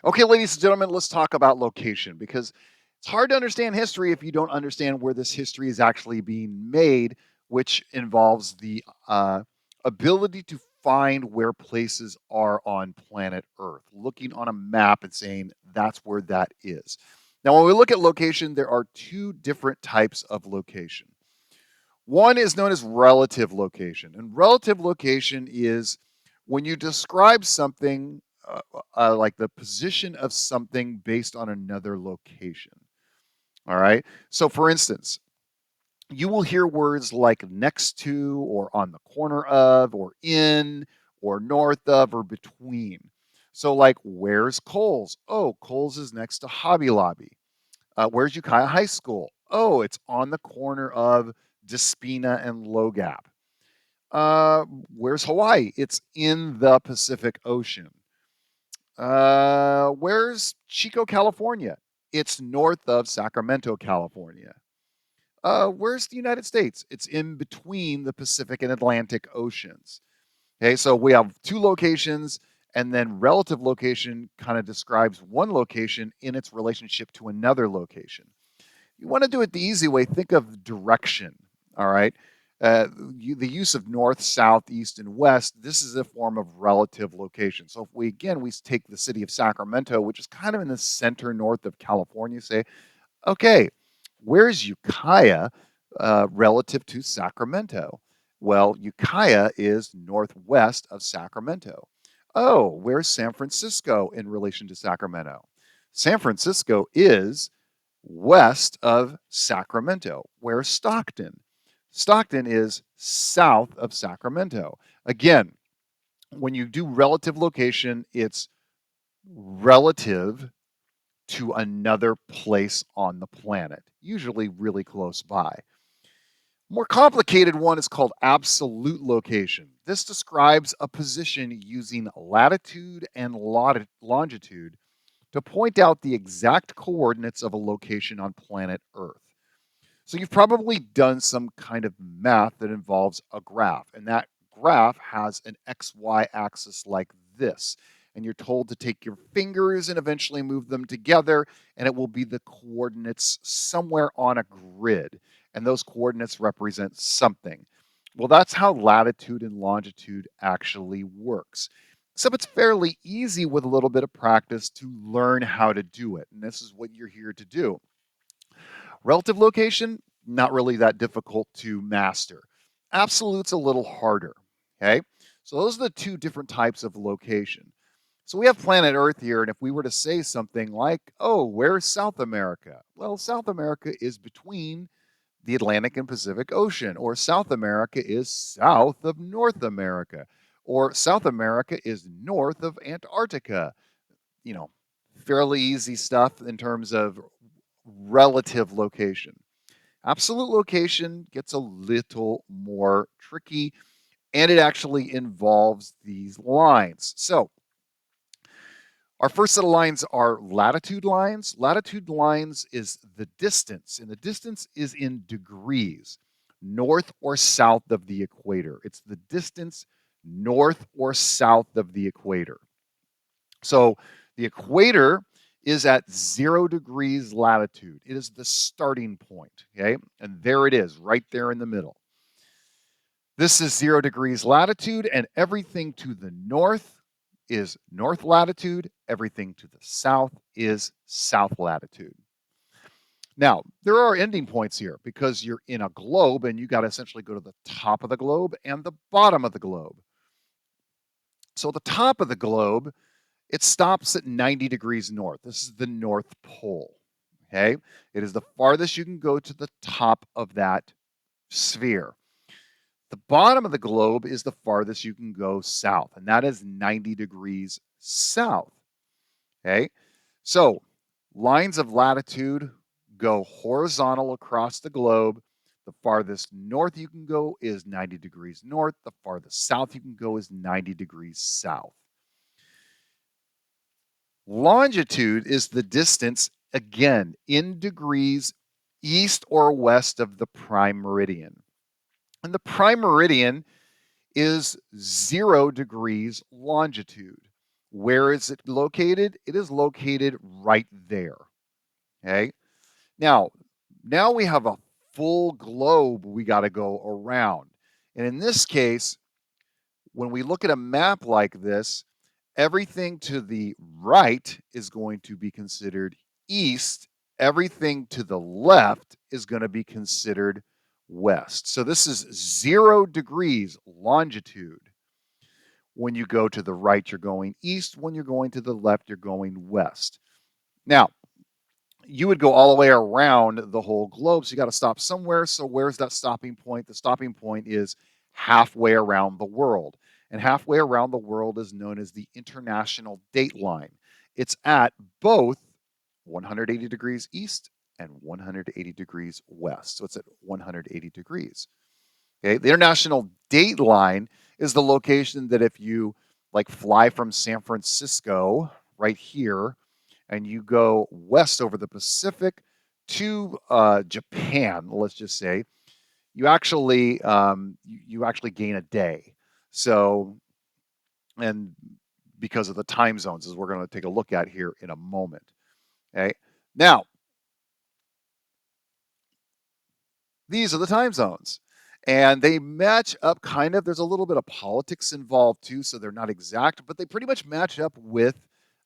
Okay, ladies and gentlemen, let's talk about location because it's hard to understand history if you don't understand where this history is actually being made, which involves the ability to find where places are on planet Earth, looking on a map and saying that's where that is. Now, when we look at location, there are two different types of location. One is known as relative location, and relative location is when you describe something like the position of something based on another location. All right. So, for instance, you will hear words like next to, or on the corner of, or in, or north of, or between. So, like, where's Kohl's? Oh, Kohl's is next to Hobby Lobby. Where's Ukiah High School? Oh, it's on the corner of Despina and Logap. Uh, where's Hawaii? It's in the Pacific Ocean. Where's Chico, California? It's north of Sacramento, California. Where's the United States? It's in between the Pacific and Atlantic Oceans. Okay, so we have two locations, and then relative location kind of describes one location in its relationship to another location. You want to do it the easy way, think of direction. All right. The use of north, south, east, and west, this is a form of relative location. So if we take the city of Sacramento, which is kind of in the center north of California, say, okay, where's Ukiah relative to Sacramento? Well, Ukiah is northwest of Sacramento. Oh, where's San Francisco in relation to Sacramento? San Francisco is west of Sacramento. Where's Stockton? Stockton is south of Sacramento. Again, when you do relative location, it's relative to another place on the planet, usually really close by. More complicated one is called absolute location. This describes a position using latitude and longitude to point out the exact coordinates of a location on planet Earth. So you've probably done some kind of math that involves a graph, and that graph has an XY axis like this. And you're told to take your fingers and eventually move them together, and it will be the coordinates somewhere on a grid. And those coordinates represent something. Well, that's how latitude and longitude actually works. Except it's fairly easy with a little bit of practice to learn how to do it. And this is what you're here to do. Relative location, not really that difficult to master. Absolute's a little harder. Okay. So those are the two different types of location. So we have planet Earth here, and if we were to say something like, oh, where's South America? Well, South America is between the Atlantic and Pacific Ocean, or South America is south of North America, or South America is north of Antarctica. You know, fairly easy stuff in terms of relative location. Absolute location gets a little more tricky, and it actually involves these lines. So, our first set of lines are latitude lines. Latitude lines is the distance, and the distance is in degrees, north or south of the equator. It's the distance north or south of the equator. So the equator is at 0 degrees latitude. It is the starting point, okay? And there it is, right there in the middle. This is 0 degrees latitude, and everything to the north is north latitude. Everything to the south is south latitude. Now, there are ending points here because you're in a globe and you got to essentially go to the top of the globe and the bottom of the globe. So, the top of the globe, it stops at 90 degrees north. This is the North Pole. Okay. It is the farthest you can go to the top of that sphere. The bottom of the globe is the farthest you can go south, and that is 90 degrees south. Okay. So lines of latitude go horizontal across the globe. The farthest north you can go is 90 degrees north. The farthest south you can go is 90 degrees south. Longitude is the distance, again, in degrees east or west of the prime meridian. And the prime meridian is 0 degrees longitude. Where is it located? It is located right there. Okay. Now, now we have a full globe we got to go around. And in this case, when we look at a map like this, everything to the right is going to be considered east. Everything to the left is going to be considered west. So this is 0 degrees longitude. When you go to the right, you're going east. When you're going to the left, you're going west. Now, you would go all the way around the whole globe. So you got to stop somewhere. So where's that stopping point? The stopping point is halfway around the world. And halfway around the world is known as the international date line. It's at both 180 degrees east and 180 degrees west. So it's at 180 degrees. Okay. The international date line is the location that if you like fly from San Francisco right here and you go west over the Pacific to Japan, let's just say, you actually gain a day. So, and because of the time zones, as we're going to take a look at here in a moment. Okay, now these are the time zones. And they match up kind of. There's a little bit of politics involved too, so they're not exact, but they pretty much match up with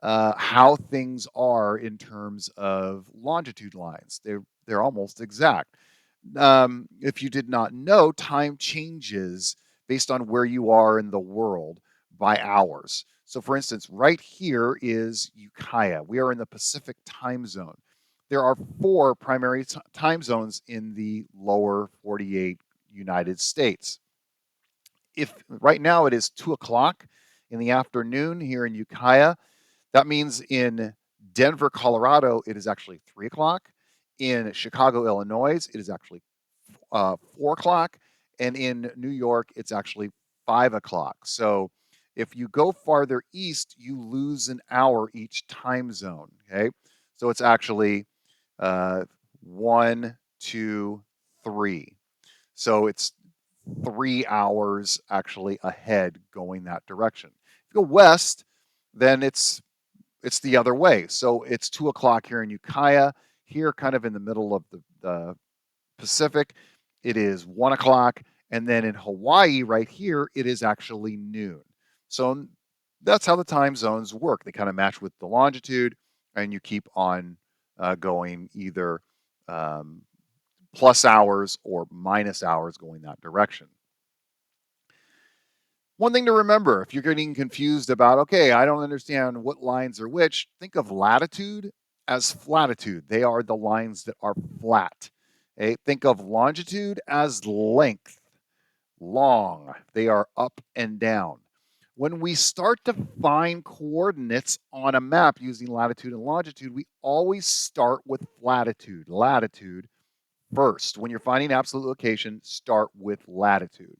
how things are in terms of longitude lines. They're almost exact. If you did not know, time changes based on where you are in the world by hours. So, for instance, right here is Ukiah. We are in the Pacific time zone. There are four primary time zones in the lower 48 United States. If right now it is 2 o'clock in the afternoon here in Ukiah, that means in Denver, Colorado, it is actually 3 o'clock. In Chicago, Illinois, it is actually 4 o'clock. And in New York, it's actually 5 o'clock. So if you go farther east, you lose an hour each time zone. Okay. So it's actually 1, 2, 3. So it's 3 hours actually ahead going that direction. If you go west, then it's the other way. So it's 2 o'clock here in Ukiah. Here, kind of in the middle of the Pacific, it is 1 o'clock. And then in Hawaii, right here, it is actually noon. So that's how the time zones work. They kind of match with the longitude, and you keep on going either um, plus hours or minus hours going that direction. One thing to remember if you're getting confused about, okay, I don't understand what lines are which, think of latitude as flatitude. They are the lines that are flat. Okay? Think of longitude as length, long. They are up and down. When we start to find coordinates on a map using latitude and longitude, we always start with latitude first. When you're finding absolute location, start with latitude.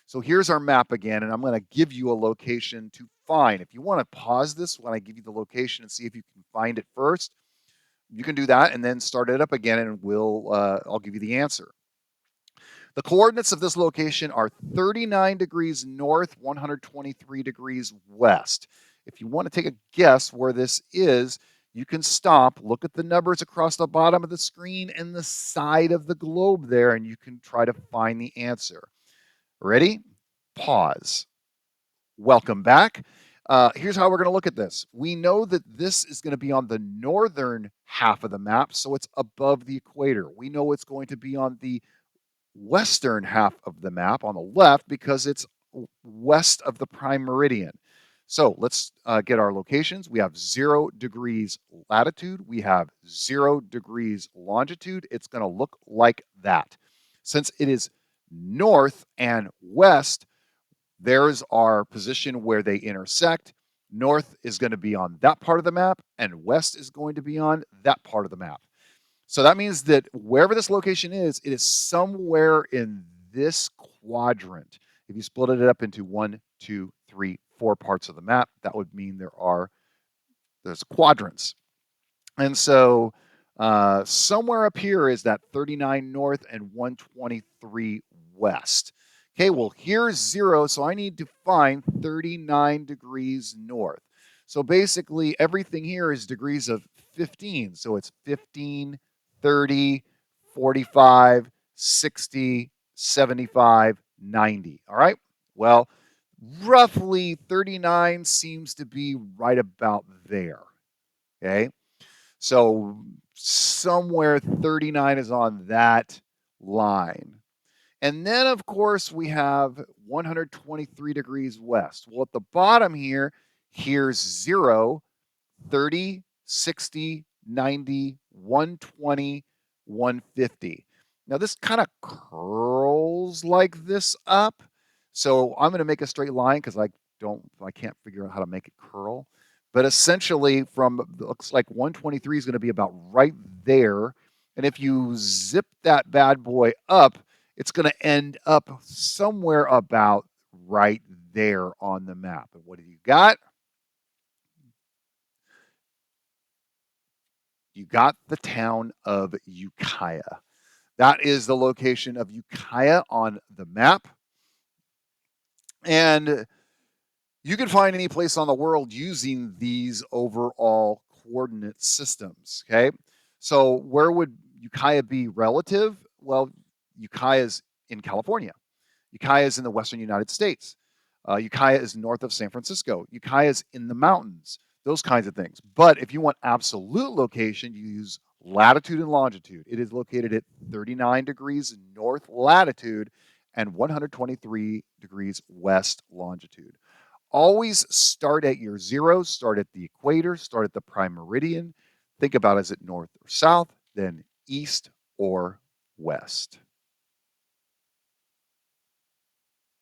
So here's our map again, and I'm going to give you a location to find. If you want to pause this when I give you the location and see if you can find it first, you can do that and then start it up again, and I'll give you the answer. The coordinates of this location are 39 degrees north, 123 degrees west. If you want to take a guess where this is, you can stop, look at the numbers across the bottom of the screen and the side of the globe there, and you can try to find the answer. Ready? Pause. Welcome back. Here's how we're going to look at this. We know that this is going to be on the northern half of the map, so it's above the equator. We know it's going to be on the western half of the map on the left because it's west of the prime meridian. So let's get our locations. We have 0 degrees latitude. We have 0 degrees longitude. It's going to look like that. Since it is north and west, there's our position where they intersect. North is going to be on that part of the map, and west is going to be on that part of the map. So that means that wherever this location is, it is somewhere in this quadrant. If you split it up into 1, 2, 3, 4 parts of the map, that would mean there's quadrants. And so somewhere up here is that 39 north and 123 west. Okay, well, here's 0, so I need to find 39 degrees north. So basically, everything here is degrees of 15. So it's 15, 30, 45, 60, 75, 90. All right. Well, roughly 39 seems to be right about there. Okay. So somewhere 39 is on that line. And then, of course, we have 123 degrees west. Well, at the bottom here, here's 0, 30, 60, 90, 120, 150. Now, this kind of curls like this up. So I'm going to make a straight line because I can't figure out how to make it curl. But essentially, from looks like 123 is going to be about right there. And if you zip that bad boy up, it's going to end up somewhere about right there on the map. And what do you got? You got the town of Ukiah. That is the location of Ukiah on the map. And you can find any place on the world using these overall coordinate systems. Okay. So where would Ukiah be relative? Well, Ukiah is in California. Ukiah is in the western United States. Ukiah is north of San Francisco. Ukiah is in the mountains, those kinds of things. But if you want absolute location, you use latitude and longitude. It is located at 39 degrees north latitude and 123 degrees west longitude. Always start at your zero, start at the equator, start at the prime meridian. Think about is it north or south, then east or west.